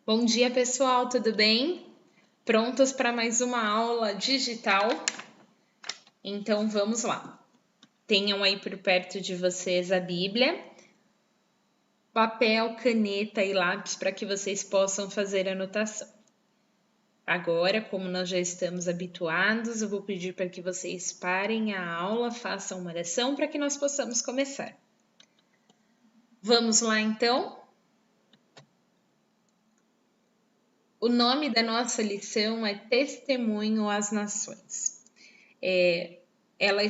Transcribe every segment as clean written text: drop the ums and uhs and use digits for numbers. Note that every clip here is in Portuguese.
Bom dia, pessoal, tudo bem? Prontos para mais uma aula digital? Então vamos lá. Tenham aí por perto de vocês a Bíblia, papel, caneta e lápis para que vocês possam fazer anotação. Agora, como nós já estamos habituados, eu vou pedir para que vocês parem a aula, façam uma oração para que nós possamos começar. Vamos lá então? O nome da nossa lição é Testemunho às Nações. Ela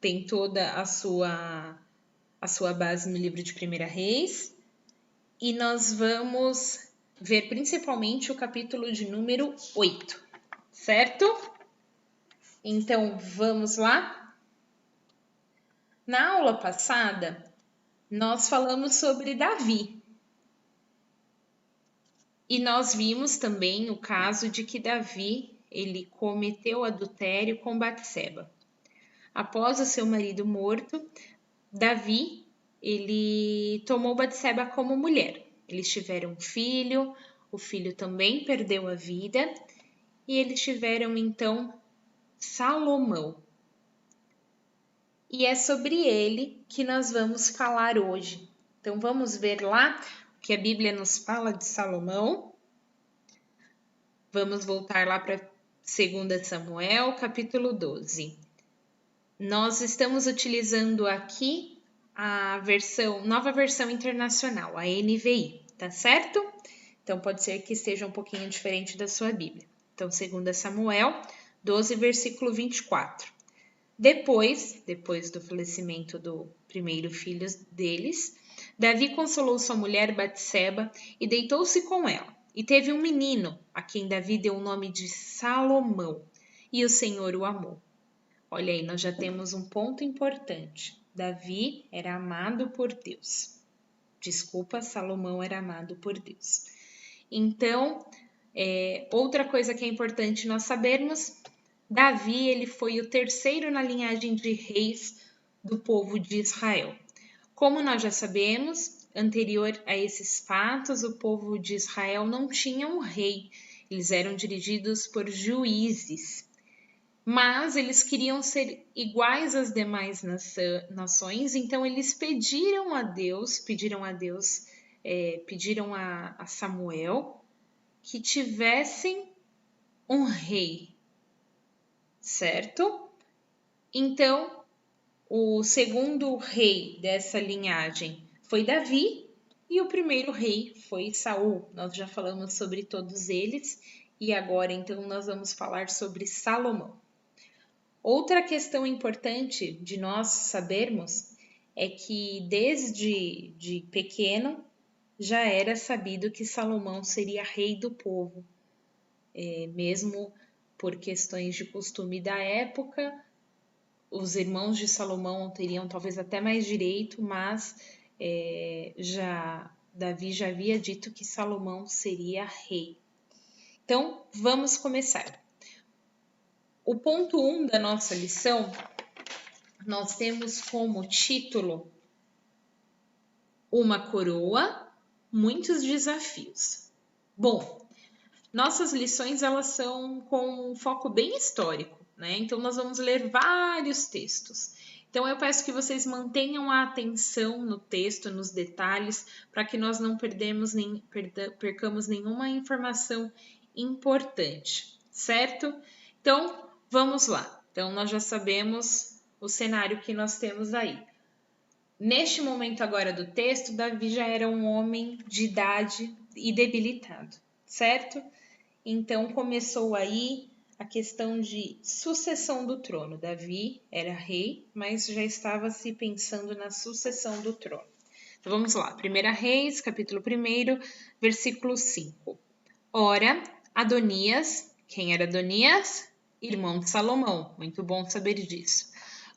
tem toda a sua base no livro de 1 Reis, e nós vamos ver principalmente o capítulo de número 8, certo? Então, vamos lá? Na aula passada, nós falamos sobre Davi. E nós vimos também o caso de que Davi, ele cometeu adultério com Batseba. Após o seu marido morto, Davi, ele tomou Batseba como mulher. Eles tiveram um filho, o filho também perdeu a vida, e eles tiveram então Salomão. E é sobre ele que nós vamos falar hoje. Então vamos ver lá o que a Bíblia nos fala de Salomão. Vamos voltar lá para 2 Samuel, capítulo 12. Nós estamos utilizando aqui a nova versão internacional, a NVI, tá certo? Então pode ser que esteja um pouquinho diferente da sua Bíblia. Então, 2 Samuel 12, versículo 24. Depois do falecimento do primeiro filho deles, Davi consolou sua mulher Batseba e deitou-se com ela. E teve um menino, a quem Davi deu o nome de Salomão, e o Senhor o amou. Olha aí, nós já temos um ponto importante. Davi era amado por Deus. Salomão era amado por Deus. Então, outra coisa que é importante nós sabermos, Davi ele foi o terceiro na linhagem de reis do povo de Israel. Como nós já sabemos, anterior a esses fatos, o povo de Israel não tinha um rei. Eles eram dirigidos por juízes. Mas eles queriam ser iguais às demais nações, então eles pediram a Samuel que tivessem um rei, certo? Então, o segundo rei dessa linhagem foi Davi e o primeiro rei foi Saul. Nós já falamos sobre todos eles e agora então nós vamos falar sobre Salomão. Outra questão importante de nós sabermos é que desde de pequeno já era sabido que Salomão seria rei do povo, mesmo por questões de costume da época. Os irmãos de Salomão teriam talvez até mais direito, mas Davi já havia dito que Salomão seria rei. Então, vamos começar. O ponto 1 da nossa lição, nós temos como título Uma coroa, muitos desafios. Bom, nossas lições elas são com um foco bem histórico, né? Então nós vamos ler vários textos. Então eu peço que vocês mantenham a atenção no texto, nos detalhes, para que nós não percamos nenhuma informação importante, certo? Então vamos lá. Então nós já sabemos o cenário que nós temos aí. Neste momento agora do texto, Davi já era um homem de idade e debilitado, certo? Então começou aí a questão de sucessão do trono. Davi era rei, mas já estava se pensando na sucessão do trono. Então vamos lá, 1 Reis, capítulo 1, versículo 5. Ora, Adonias, quem era Adonias? Irmão de Salomão, muito bom saber disso.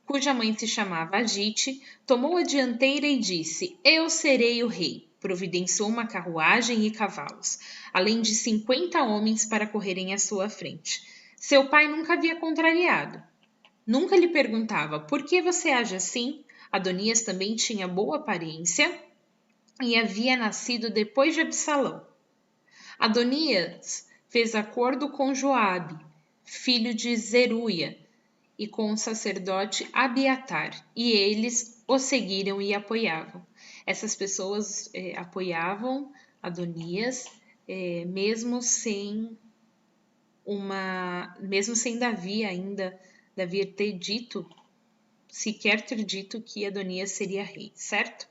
Cuja mãe se chamava Agite, tomou a dianteira e disse: Eu serei o rei. Providenciou uma carruagem e cavalos, além de 50 homens para correrem à sua frente. Seu pai nunca havia contrariado. Nunca lhe perguntava: Por que você age assim? Adonias também tinha boa aparência e havia nascido depois de Absalão. Adonias fez acordo com Joabe, filho de Zeruia, e com o sacerdote Abiatar, e eles o seguiram e apoiavam. Essas pessoas apoiavam Adonias, mesmo sem Davi ainda, Davi ter dito, sequer ter dito que Adonias seria rei, certo?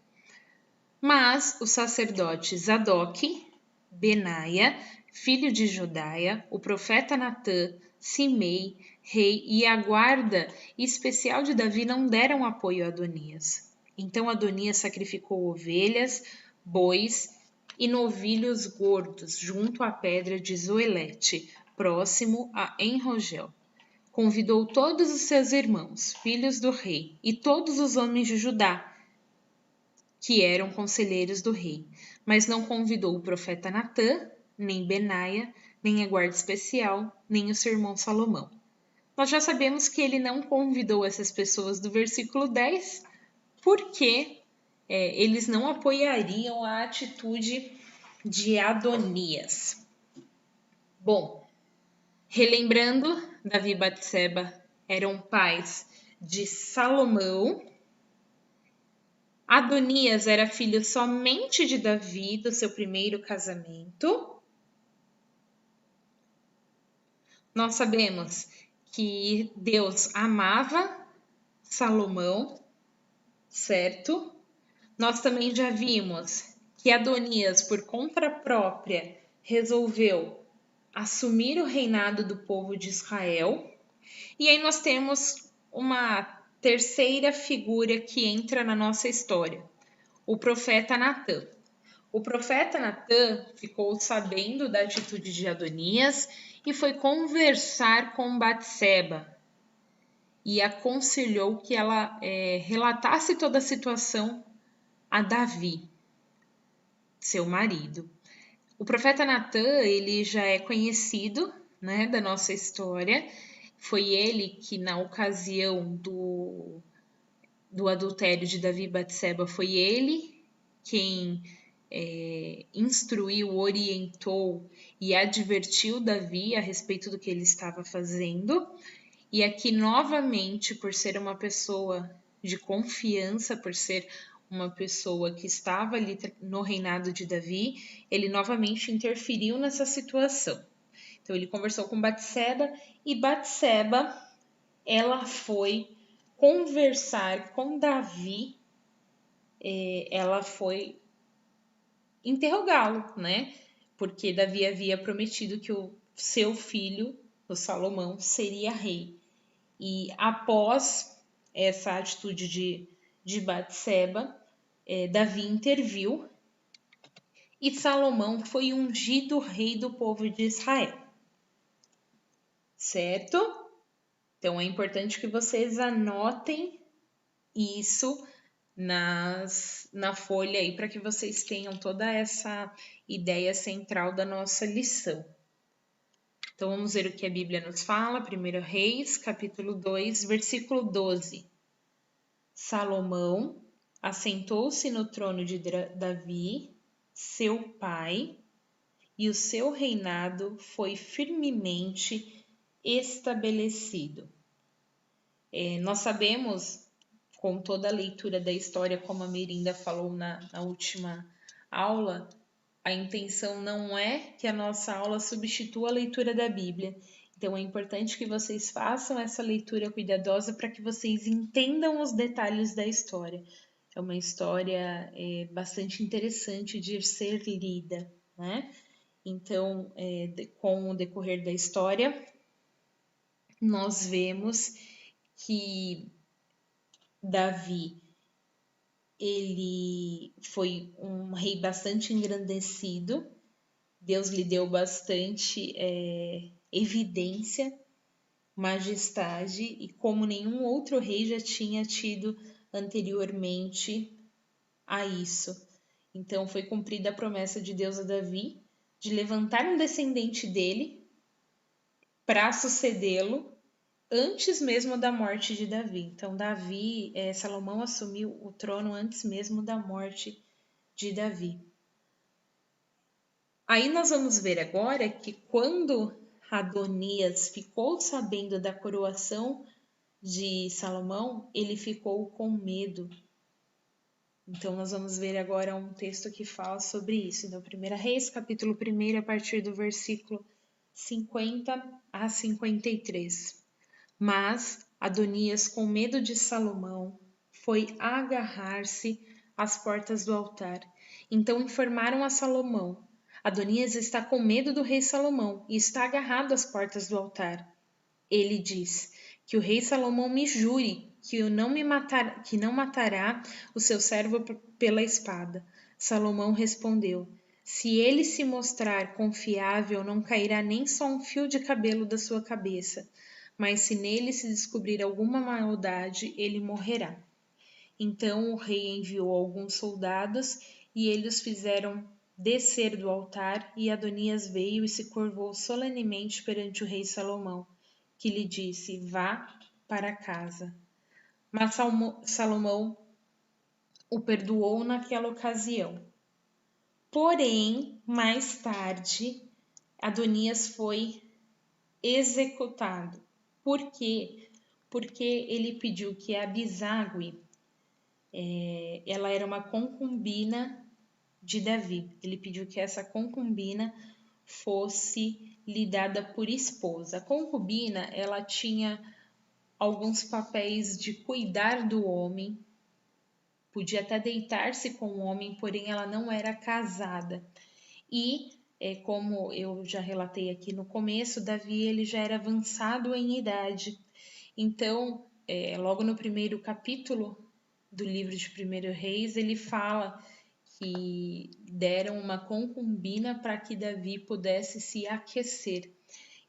Mas o sacerdote Zadok, Benaia, filho de Jodaia, o profeta Natã, Simei, rei, e a guarda especial de Davi não deram apoio a Adonias. Então Adonias sacrificou ovelhas, bois e novilhos gordos junto à pedra de Zoelete, próximo a Enrogel. Convidou todos os seus irmãos, filhos do rei, e todos os homens de Judá, que eram conselheiros do rei, mas não convidou o profeta Natã, nem Benaia, nem a guarda especial, nem o seu irmão Salomão. Nós já sabemos que ele não convidou essas pessoas do versículo 10, porque eles não apoiariam a atitude de Adonias. Bom, relembrando, Davi e Batseba eram pais de Salomão. Adonias era filho somente de Davi, do seu primeiro casamento. Nós sabemos que Deus amava Salomão, certo? Nós também já vimos que Adonias, por conta própria, resolveu assumir o reinado do povo de Israel. E aí nós temos uma terceira figura que entra na nossa história, o profeta Natã. O profeta Natã ficou sabendo da atitude de Adonias e foi conversar com Batseba e aconselhou que ela relatasse toda a situação a Davi, seu marido. O profeta Natã, ele já é conhecido, né, da nossa história. Foi ele que, na ocasião do adultério de Davi e Batseba, foi ele quem instruiu, orientou e advertiu Davi a respeito do que ele estava fazendo. E aqui, novamente, por ser uma pessoa de confiança, por ser uma pessoa que estava ali no reinado de Davi, ele novamente interferiu nessa situação. Então, ele conversou com Batseba e Batseba, ela foi conversar com Davi, ela foi interrogá-lo, né? Porque Davi havia prometido que o seu filho, o Salomão, seria rei. E após essa atitude de Batseba, Davi interviu e Salomão foi ungido rei do povo de Israel. Certo? Então é importante que vocês anotem isso na folha aí para que vocês tenham toda essa ideia central da nossa lição. Então vamos ver o que a Bíblia nos fala. 1 Reis, capítulo 2, versículo 12. Salomão assentou-se no trono de Davi, seu pai, e o seu reinado foi firmemente estabelecido. Nós sabemos, com toda a leitura da história, como a Mirinda falou na última aula, a intenção não é que a nossa aula substitua a leitura da Bíblia. Então é importante que vocês façam essa leitura cuidadosa para que vocês entendam os detalhes da história. É uma história bastante interessante de ser lida, né? Então, com o decorrer da história, nós vemos que Davi, ele foi um rei bastante engrandecido. Deus lhe deu bastante evidência, majestade, e como nenhum outro rei já tinha tido anteriormente a isso. Então foi cumprida a promessa de Deus a Davi de levantar um descendente dele para sucedê-lo antes mesmo da morte de Davi. Então Salomão assumiu o trono antes mesmo da morte de Davi. Aí nós vamos ver agora que quando Adonias ficou sabendo da coroação de Salomão, ele ficou com medo. Então nós vamos ver agora um texto que fala sobre isso. Então, 1 Reis, capítulo 1, a partir do versículo 50 a 53. Mas Adonias, com medo de Salomão, foi agarrar-se às portas do altar. Então informaram a Salomão: Adonias está com medo do rei Salomão e está agarrado às portas do altar. Ele diz: que o rei Salomão me jure que não matará o seu servo pela espada. Salomão respondeu: se ele se mostrar confiável, não cairá nem só um fio de cabelo da sua cabeça, mas se nele se descobrir alguma maldade, ele morrerá. Então o rei enviou alguns soldados e eles fizeram descer do altar, e Adonias veio e se curvou solenemente perante o rei Salomão, que lhe disse: vá para casa. Mas Salomão o perdoou naquela ocasião. Porém, mais tarde, Adonias foi executado. Por quê? Porque ele pediu que Abisague, ela era uma concubina de Davi. Ele pediu que essa concubina fosse lhe dada por esposa. A concubina, ela tinha alguns papéis de cuidar do homem, podia até deitar-se com o homem, porém ela não era casada. E, como eu já relatei aqui no começo, Davi ele já era avançado em idade. Então, logo no primeiro capítulo do livro de 1 Reis, ele fala que deram uma concubina para que Davi pudesse se aquecer.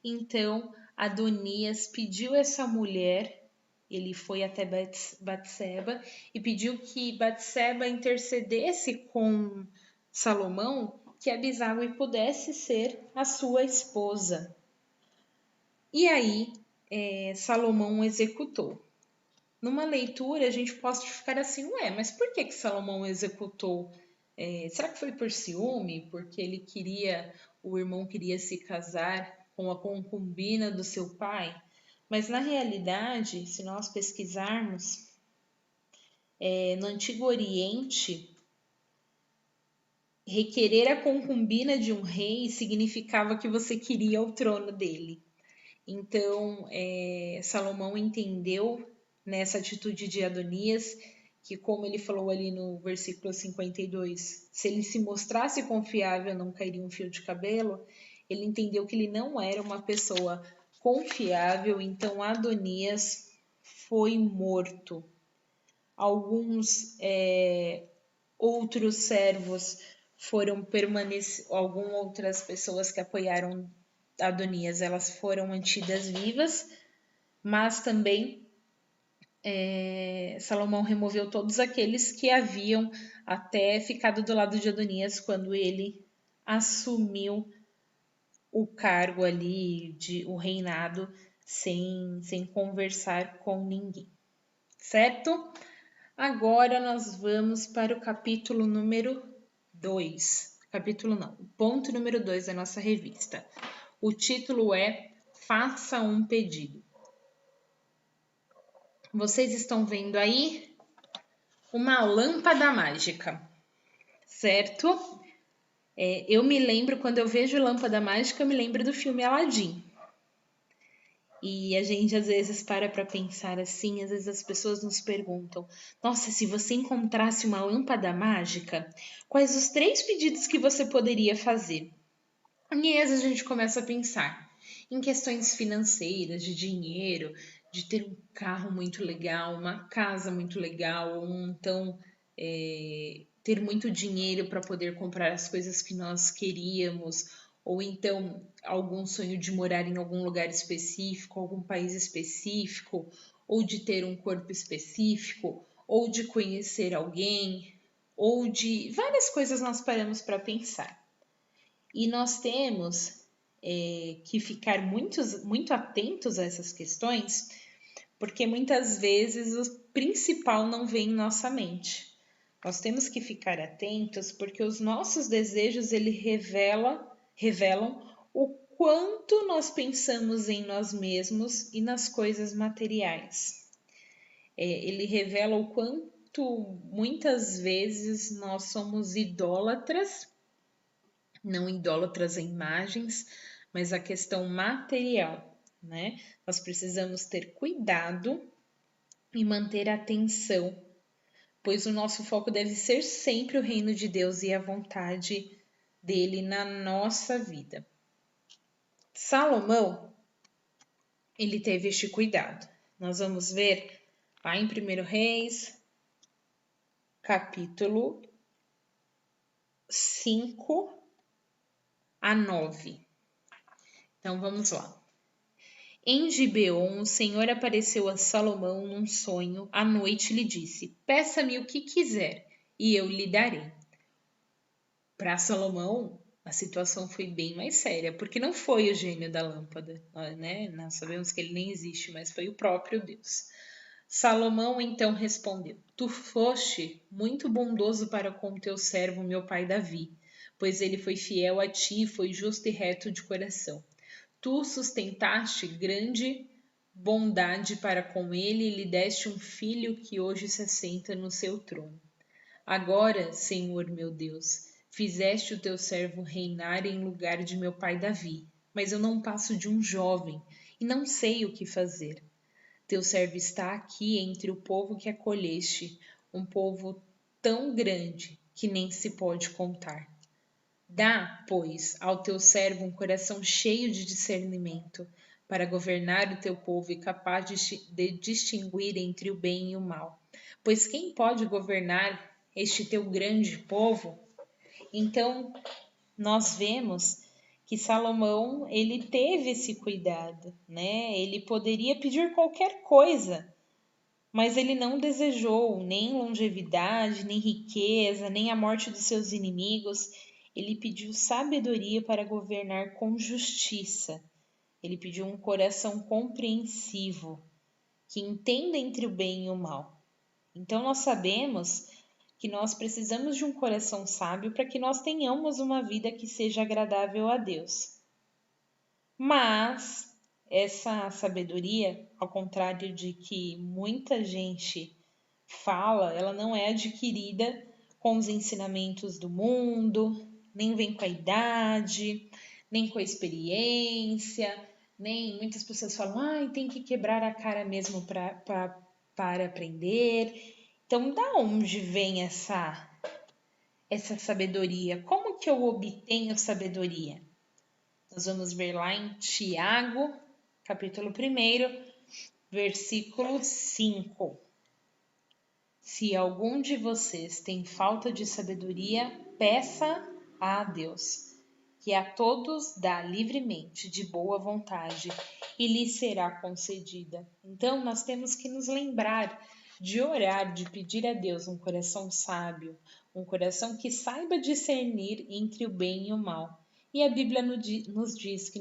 Então, Adonias pediu essa mulher, ele foi até Batseba e pediu que Batseba intercedesse com Salomão, que Abisague pudesse ser a sua esposa. E aí, Salomão executou. Numa leitura, a gente pode ficar assim, mas por que Salomão executou? Será que foi por ciúme? Porque o irmão queria se casar com a concubina do seu pai? Mas na realidade, se nós pesquisarmos, no Antigo Oriente, requerer a concubina de um rei significava que você queria o trono dele. Então, Salomão entendeu nessa atitude de Adonias, que como ele falou ali no versículo 52, se ele se mostrasse confiável, não cairia um fio de cabelo, ele entendeu que ele não era uma pessoa confiável, então Adonias foi morto. Alguns outros servos foram algumas outras pessoas que apoiaram Adonias, elas foram mantidas vivas, mas também Salomão removeu todos aqueles que haviam até ficado do lado de Adonias quando ele assumiu o cargo ali, o reinado, sem conversar com ninguém, certo? Agora nós vamos para o capítulo número 2. O ponto número 2 da nossa revista. O título é Faça um Pedido. Vocês estão vendo aí uma lâmpada mágica, certo? Eu me lembro, quando eu vejo lâmpada mágica, eu me lembro do filme Aladdin. E a gente às vezes para pensar assim, às vezes as pessoas nos perguntam: nossa, se você encontrasse uma lâmpada mágica, quais os 3 pedidos que você poderia fazer? E às vezes a gente começa a pensar em questões financeiras, de dinheiro, de ter um carro muito legal, uma casa muito legal, ou então ter muito dinheiro para poder comprar as coisas que nós queríamos, ou então algum sonho de morar em algum lugar específico, algum país específico, ou de ter um corpo específico, ou de conhecer alguém, ou de várias coisas nós paramos para pensar. E nós temos que ficar muito atentos a essas questões, porque muitas vezes o principal não vem em nossa mente. Nós temos que ficar atentos porque os nossos desejos revelam o quanto nós pensamos em nós mesmos e nas coisas materiais. Ele revela o quanto muitas vezes nós somos idólatras, não idólatras em imagens, mas a questão material, né? Nós precisamos ter cuidado e manter atenção, pois o nosso foco deve ser sempre o reino de Deus e a vontade dele na nossa vida. Salomão, ele teve este cuidado. Nós vamos ver lá em 1 Reis, capítulo 5 a 9. Então vamos lá. Em Gibeon, o Senhor apareceu a Salomão num sonho. À noite lhe disse: peça-me o que quiser e eu lhe darei. Para Salomão, a situação foi bem mais séria, porque não foi o gênio da lâmpada, né? Nós sabemos que ele nem existe, mas foi o próprio Deus. Salomão então respondeu: tu foste muito bondoso para com teu servo, meu pai Davi, pois ele foi fiel a ti e foi justo e reto de coração. Tu sustentaste grande bondade para com ele e lhe deste um filho que hoje se assenta no seu trono. Agora, Senhor meu Deus, fizeste o teu servo reinar em lugar de meu pai Davi, mas eu não passo de um jovem e não sei o que fazer. Teu servo está aqui entre o povo que acolheste, um povo tão grande que nem se pode contar. Dá, pois, ao teu servo um coração cheio de discernimento, para governar o teu povo e capaz de distinguir entre o bem e o mal. Pois quem pode governar este teu grande povo? Então, nós vemos que Salomão, ele teve esse cuidado, né? Ele poderia pedir qualquer coisa, mas ele não desejou nem longevidade, nem riqueza, nem a morte dos seus inimigos. Ele pediu sabedoria para governar com justiça. Ele pediu um coração compreensivo, que entenda entre o bem e o mal. Então nós sabemos que nós precisamos de um coração sábio para que nós tenhamos uma vida que seja agradável a Deus. Mas essa sabedoria, ao contrário de que muita gente fala, ela não é adquirida com os ensinamentos do mundo, nem vem com a idade, nem com a experiência, nem muitas pessoas falam, tem que quebrar a cara mesmo para aprender. Então, da onde vem essa sabedoria? Como que eu obtenho sabedoria? Nós vamos ver lá em Tiago, capítulo 1, versículo 5. Se algum de vocês tem falta de sabedoria, peça a Deus, que a todos dá livremente, de boa vontade, e lhe será concedida. Então, nós temos que nos lembrar de orar, de pedir a Deus um coração sábio, um coração que saiba discernir entre o bem e o mal. E a Bíblia nos diz que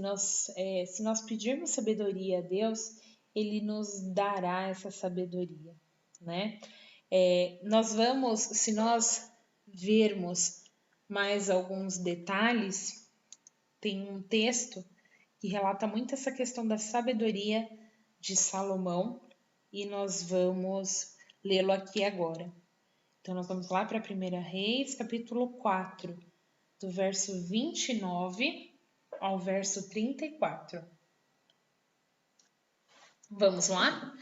se nós pedirmos sabedoria a Deus, Ele nos dará essa sabedoria, né? Se nós vermos mais alguns detalhes, tem um texto que relata muito essa questão da sabedoria de Salomão e nós vamos lê-lo aqui agora. Então, nós vamos lá para 1 Reis, capítulo 4, do verso 29 ao verso 34. Vamos lá?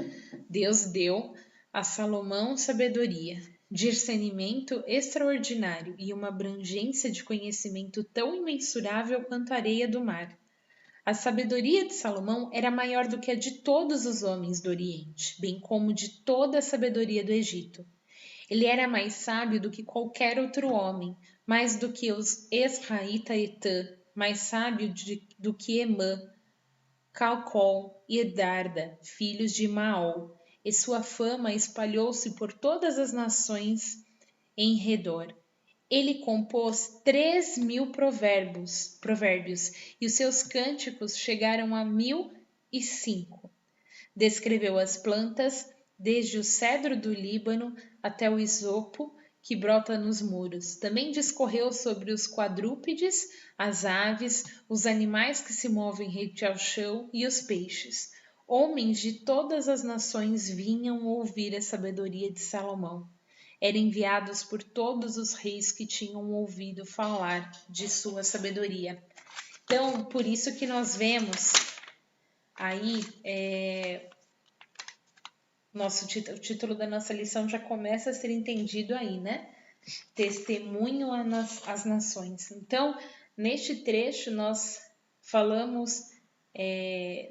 Deus deu a Salomão sabedoria, discernimento extraordinário e uma abrangência de conhecimento tão imensurável quanto a areia do mar. A sabedoria de Salomão era maior do que a de todos os homens do Oriente, bem como de toda a sabedoria do Egito. Ele era mais sábio do que qualquer outro homem, mais do que os Esraíta Etã, mais sábio do que Emã, Calcol e Darda, filhos de Maol, e sua fama espalhou-se por todas as nações em redor. Ele compôs 3.000 provérbios, e os seus cânticos chegaram a 1.005. Descreveu as plantas, desde o cedro do Líbano até o isopo, que brota nos muros. Também discorreu sobre os quadrúpedes, as aves, os animais que se movem rente ao chão e os peixes. Homens de todas as nações vinham ouvir a sabedoria de Salomão. Eram enviados por todos os reis que tinham ouvido falar de sua sabedoria. Então, por isso que nós vemos aí, o título da nossa lição já começa a ser entendido aí, né? Testemunho às nações. Então, neste trecho, nós falamos,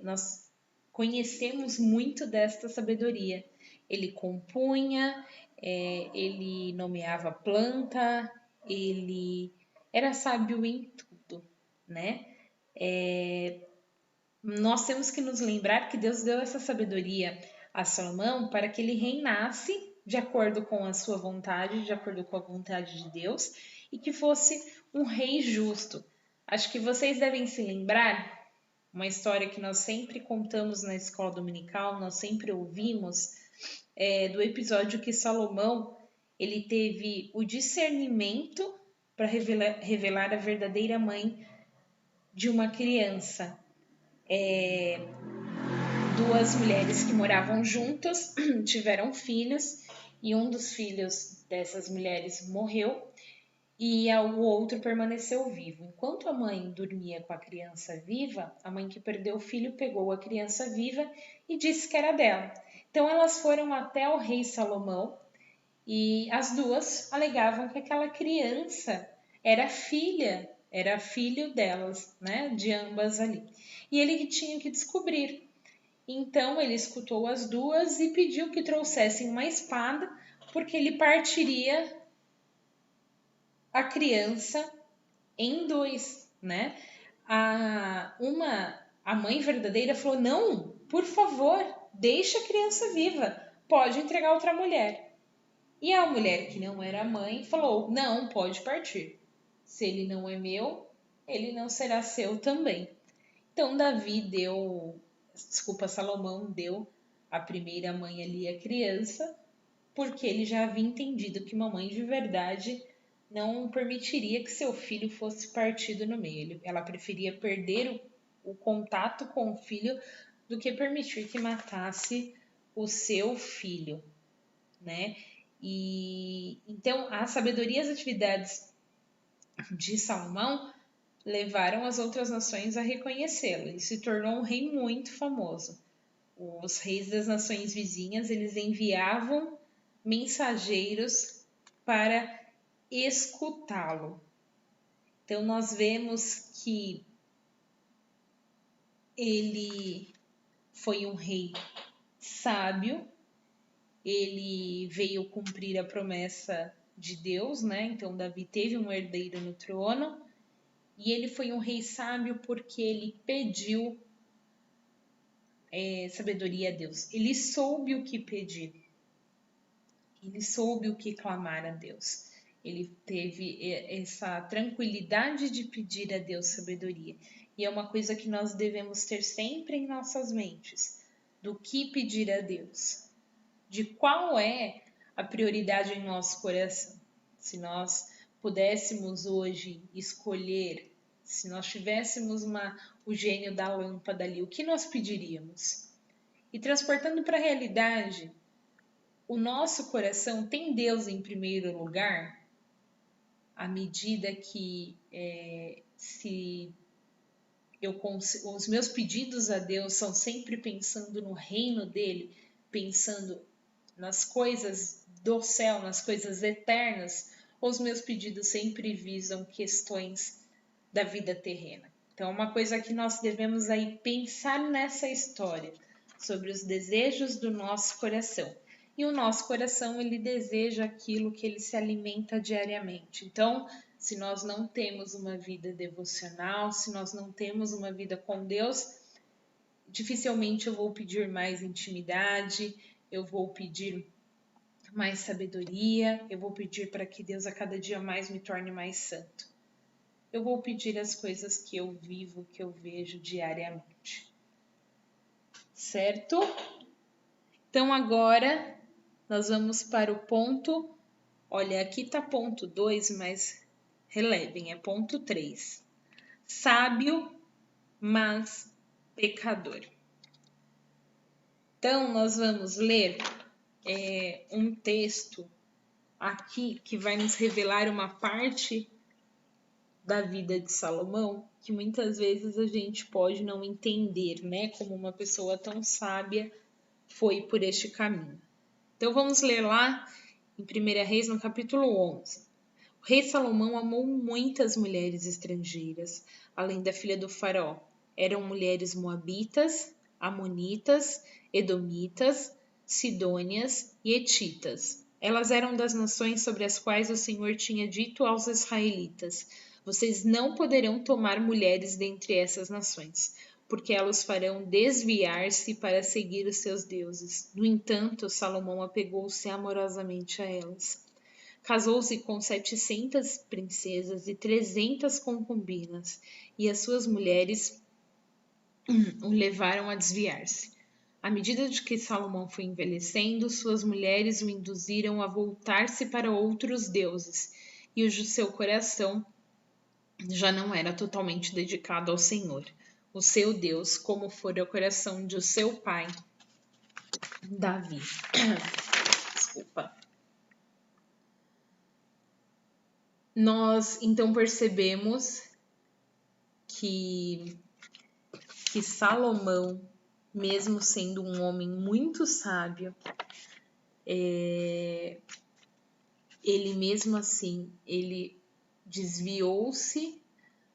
nós conhecemos muito desta sabedoria. Ele compunha, ele nomeava planta, ele era sábio em tudo, né? Nós temos que nos lembrar que Deus deu essa sabedoria a Salomão para que ele reinasse de acordo com a sua vontade, de acordo com a vontade de Deus, e que fosse um rei justo. Acho que vocês devem se lembrar uma história que nós sempre contamos na escola dominical, nós sempre ouvimos, do episódio que Salomão ele teve o discernimento para revelar a verdadeira mãe de uma criança. Duas mulheres que moravam juntas tiveram filhos e um dos filhos dessas mulheres morreu e o outro permaneceu vivo. Enquanto a mãe dormia com a criança viva, a mãe que perdeu o filho pegou a criança viva e disse que era dela. Então elas foram até o rei Salomão e as duas alegavam que aquela criança era filho delas, né, de ambas ali. E ele tinha que descobrir. Então ele escutou as duas e pediu que trouxessem uma espada, porque ele partiria a criança em dois, né? A mãe verdadeira falou: não, por favor, deixa a criança viva, pode entregar outra mulher. E a mulher que não era mãe falou: não, pode partir. Se ele não é meu, ele não será seu também. Então Salomão deu a primeira mãe ali a criança, porque ele já havia entendido que uma mãe de verdade não permitiria que seu filho fosse partido no meio. Ela preferia perder o contato com o filho do que permitir que matasse o seu filho, né? E então a sabedoria e as atividades de Salomão levaram as outras nações a reconhecê-lo. Ele se tornou um rei muito famoso. Os reis das nações vizinhas, eles enviavam mensageiros para escutá-lo. Então nós vemos que ele foi um rei sábio, ele veio cumprir a promessa de Deus, né? Então Davi teve um herdeiro no trono, e ele foi um rei sábio porque ele pediu sabedoria a Deus. Ele soube o que pedir. Ele soube o que clamar a Deus. Ele teve essa tranquilidade de pedir a Deus sabedoria. E é uma coisa que nós devemos ter sempre em nossas mentes. Do que pedir a Deus. De qual é a prioridade em nosso coração. Se nós pudéssemos hoje escolher, se nós tivéssemos o gênio da lâmpada ali, o que nós pediríamos? E transportando para a realidade, o nosso coração tem Deus em primeiro lugar, à medida que os meus pedidos a Deus são sempre pensando no reino dele, pensando nas coisas do céu, nas coisas eternas, ou os meus pedidos sempre visam questões da vida terrena. Então, é uma coisa que nós devemos aí pensar nessa história, sobre os desejos do nosso coração. E o nosso coração, ele deseja aquilo que ele se alimenta diariamente. Então, se nós não temos uma vida devocional, se nós não temos uma vida com Deus, dificilmente eu vou pedir mais intimidade, eu vou pedir mais sabedoria, eu vou pedir para que Deus a cada dia mais me torne mais santo. Eu vou pedir as coisas que eu vivo, que eu vejo diariamente. Certo? Então agora nós vamos para o ponto Olha, aqui tá ponto 2, mas relevem, é ponto 3. Sábio, mas pecador. Então, nós vamos ler um texto aqui que vai nos revelar uma parte da vida de Salomão que muitas vezes a gente pode não entender, né? Como uma pessoa tão sábia foi por este caminho. Então vamos ler lá em 1 Reis, no capítulo 11. O rei Salomão amou muitas mulheres estrangeiras, além da filha do faraó. Eram mulheres moabitas, amonitas, edomitas, sidônias e hetitas. Elas eram das nações sobre as quais o Senhor tinha dito aos israelitas: vocês não poderão tomar mulheres dentre essas nações, porque elas farão desviar-se para seguir os seus deuses. No entanto, Salomão apegou-se amorosamente a elas. Casou-se com 700 princesas e 300 concubinas, e as suas mulheres o levaram a desviar-se. À medida de que Salomão foi envelhecendo, suas mulheres o induziram a voltar-se para outros deuses, e o seu coração já não era totalmente dedicado ao Senhor, o seu Deus, como fora o coração de seu pai, Davi. Desculpa. Nós então percebemos que Salomão, mesmo sendo um homem muito sábio, ele mesmo assim, ele desviou-se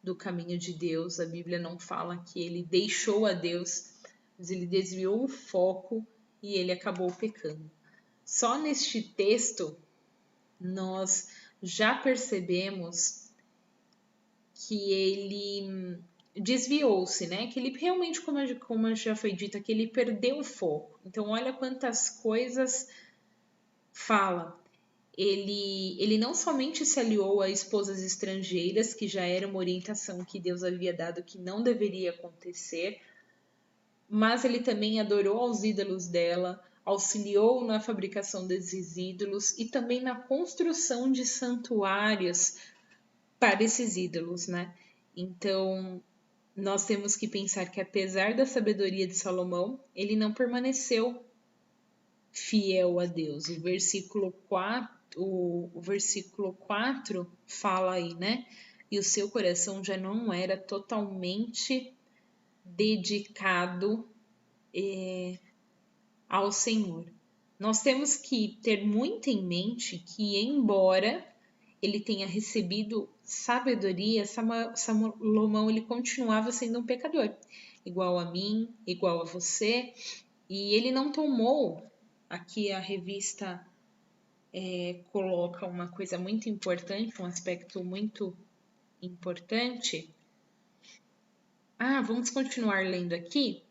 do caminho de Deus. A Bíblia não fala que ele deixou a Deus, mas ele desviou o foco e ele acabou pecando. Só neste texto nós já percebemos que ele desviou-se, né? Que ele realmente, como já foi dito, que ele perdeu o foco. Então, olha quantas coisas fala. Ele não somente se aliou a esposas estrangeiras, que já era uma orientação que Deus havia dado que não deveria acontecer, mas ele também adorou aos ídolos dela, auxiliou na fabricação desses ídolos e também na construção de santuários para esses ídolos, né? Então, nós temos que pensar que apesar da sabedoria de Salomão, ele não permaneceu fiel a Deus. O versículo 4 fala aí, né? E o seu coração já não era totalmente dedicado ao Senhor. Nós temos que ter muito em mente que, embora ele tenha recebido sabedoria, Salomão ele continuava sendo um pecador, igual a mim, igual a você, e ele não tomou. Aqui a revista coloca uma coisa muito importante, um aspecto muito importante. Vamos continuar lendo aqui.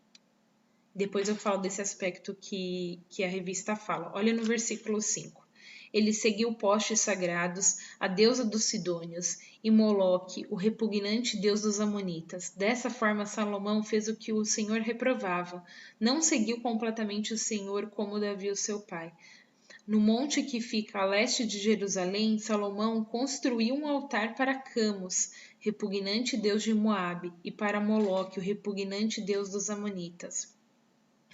Depois eu falo desse aspecto que a revista fala. Olha no versículo 5. Ele seguiu postes sagrados, a deusa dos Sidônios, e Moloque, o repugnante deus dos Amonitas. Dessa forma, Salomão fez o que o Senhor reprovava. Não seguiu completamente o Senhor como Davi, o seu pai. No monte que fica a leste de Jerusalém, Salomão construiu um altar para Camos, repugnante deus de Moabe, e para Moloque, o repugnante deus dos Amonitas.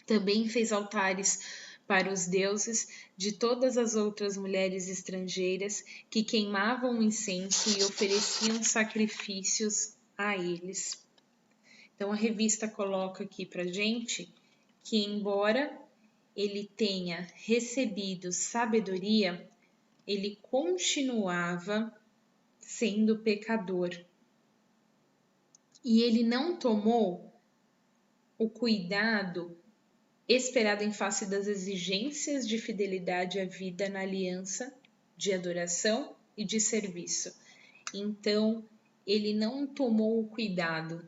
Também fez altares para os deuses de todas as outras mulheres estrangeiras que queimavam incenso e ofereciam sacrifícios a eles. Então a revista coloca aqui para gente que, embora ele tenha recebido sabedoria, ele continuava sendo pecador. E ele não tomou o cuidado esperado em face das exigências de fidelidade à vida na aliança, de adoração e de serviço. Então, ele não tomou o cuidado.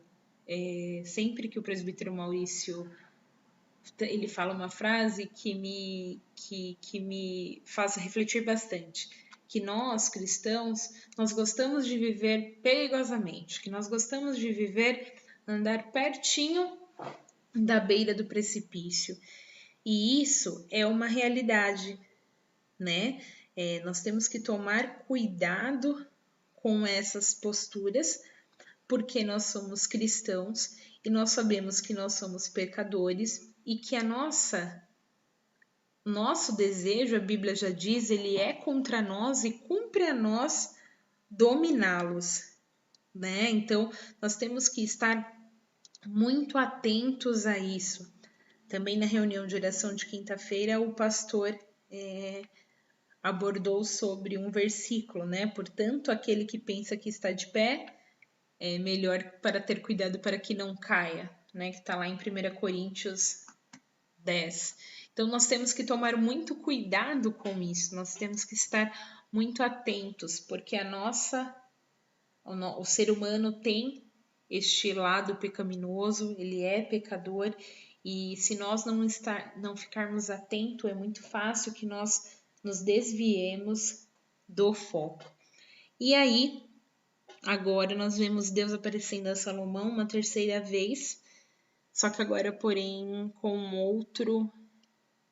Sempre que o presbítero Maurício ele fala uma frase que me faz refletir bastante, que nós, cristãos, nós gostamos de viver perigosamente, que nós gostamos de viver, andar pertinho da beira do precipício. E isso é uma realidade, né? Nós temos que tomar cuidado com essas posturas, porque nós somos cristãos e nós sabemos que nós somos pecadores e que nosso desejo, a Bíblia já diz, ele é contra nós e cumpre a nós dominá-los, né? Então, nós temos que estar muito atentos a isso. Também na reunião de oração de quinta-feira, o pastor abordou sobre um versículo, né? Portanto, aquele que pensa que está de pé, é melhor para ter cuidado para que não caia, né? Que está lá em 1 Coríntios 10. Então, nós temos que tomar muito cuidado com isso, nós temos que estar muito atentos, porque o ser humano tem este lado pecaminoso, ele é pecador, e se nós não ficarmos atentos, é muito fácil que nós nos desviemos do foco. E aí, agora nós vemos Deus aparecendo a Salomão uma terceira vez, só que agora, porém,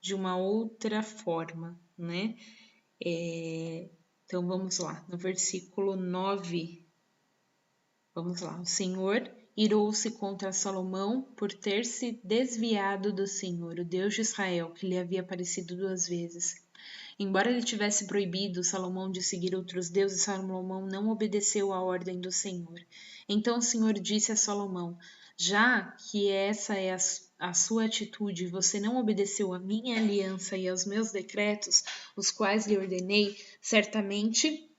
de uma outra forma, né? Então vamos lá, no versículo 9, vamos lá. O Senhor irou-se contra Salomão por ter se desviado do Senhor, o Deus de Israel, que lhe havia aparecido 2 vezes. Embora ele tivesse proibido Salomão de seguir outros deuses, Salomão não obedeceu à ordem do Senhor. Então o Senhor disse a Salomão: já que essa é a sua atitude, você não obedeceu à minha aliança e aos meus decretos, os quais lhe ordenei, certamente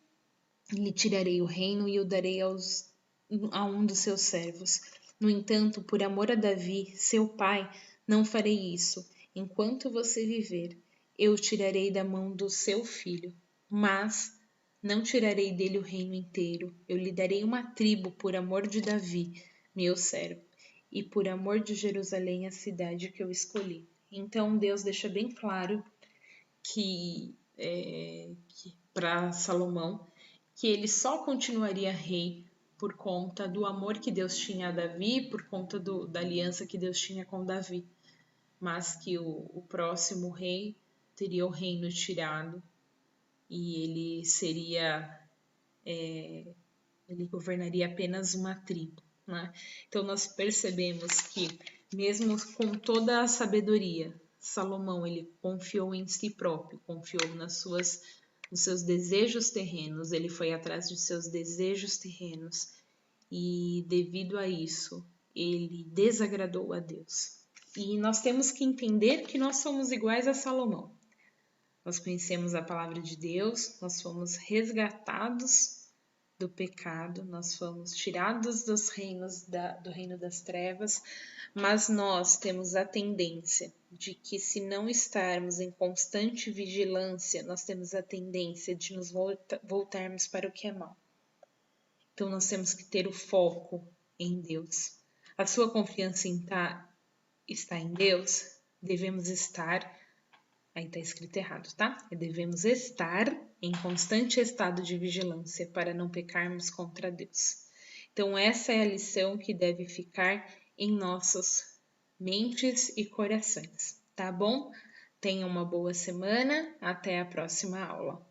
lhe tirarei o reino e o darei a um dos seus servos. No entanto, por amor a Davi, seu pai, não farei isso. Enquanto você viver, eu o tirarei da mão do seu filho, mas não tirarei dele o reino inteiro. Eu lhe darei uma tribo por amor de Davi, meu servo, e por amor de Jerusalém, a cidade que eu escolhi. Então Deus deixa bem claro que para Salomão que ele só continuaria rei por conta do amor que Deus tinha a Davi, por conta da aliança que Deus tinha com Davi, mas que o próximo rei teria o reino tirado e ele governaria apenas uma tribo, né? Então nós percebemos que mesmo com toda a sabedoria, Salomão ele confiou em si próprio, confiou nos seus desejos terrenos, ele foi atrás de seus desejos terrenos e devido a isso ele desagradou a Deus. E nós temos que entender que nós somos iguais a Salomão. Nós conhecemos a palavra de Deus, nós fomos resgatados do pecado, nós fomos tirados do reino das trevas, mas nós temos a tendência de que, se não estarmos em constante vigilância, nós temos a tendência de nos voltarmos para o que é mal. Então nós temos que ter o foco em Deus. A sua confiança está em Deus? Devemos estar. Aí está escrito errado, tá? Devemos estar em constante estado de vigilância para não pecarmos contra Deus. Então, essa é a lição que deve ficar em nossas mentes e corações, tá bom? Tenha uma boa semana, até a próxima aula.